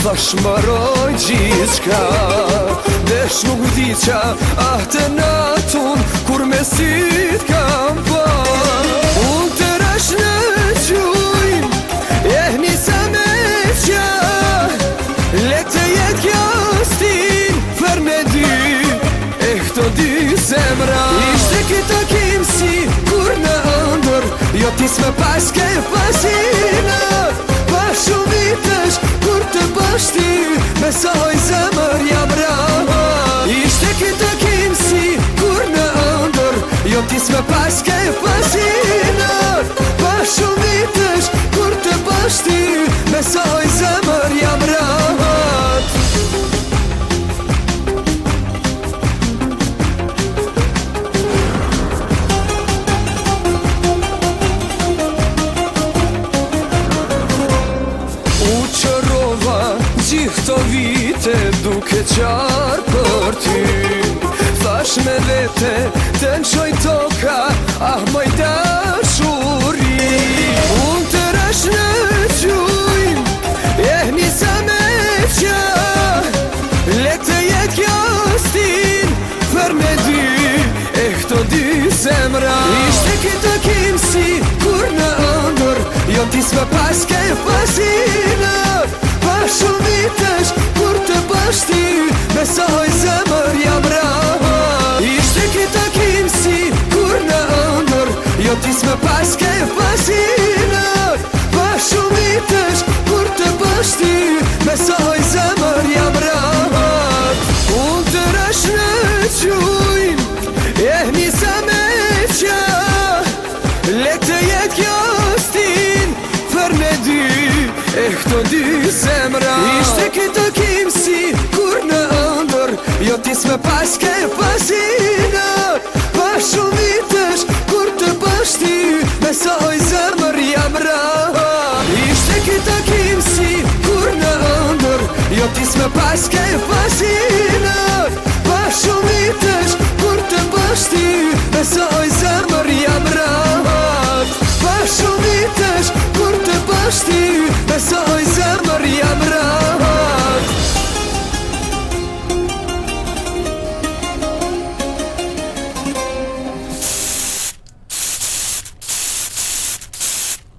thash mbaroj gjithçka, vesh nuk diqa të natun kur me sit kam pa. Unë të rash në gjujnë, nisa me qa, le të jet kjo stin për me dy, këto dy zemra. Ishte këto kimsi kur në ndër, jo tis me paske pasina, pa shumë vitësh kur të bashti, besoj zemër jam rahat. Ishte këto kimsi kur në ndër, jo tis me paske pasina, pa shumë vitësh kur të bashti, besoj zemër jam rahat. Gjithë vite duke qarë për ty, thash me vete të nqoj toka, moj dashuri. Unë të rash në gjujnë, nisa me qa, le të jet kjo stin për me dy, këto dy zemra. Ishte këto kimsi kur në ndër, jo tis me paske pasina, pa shumë vitësh kur të bashti, besoj zemër jam rahat. Ishte këto kimsi kur në ndër, jo tis me paske pasina, pa shumë vitësh kur të bashti, besoj zemër jam rahat. Unë të rash në gjujnë, nisa me qa, le të jet kjo stin për me dy, këto dy zemra. Ishte këto kimsi kur në ndër, jo tis me paske pasina, pa shumë vitësh kur të bashti, besoj zemër jam rahat. Ishte këto kimsi kur në ndër, jo tis me paske pasina, pa shumë vitësh kur të bashti, besoj zemër jam rahat. Pa shumë vitësh kur të bashti, besoj zemër jam rahat.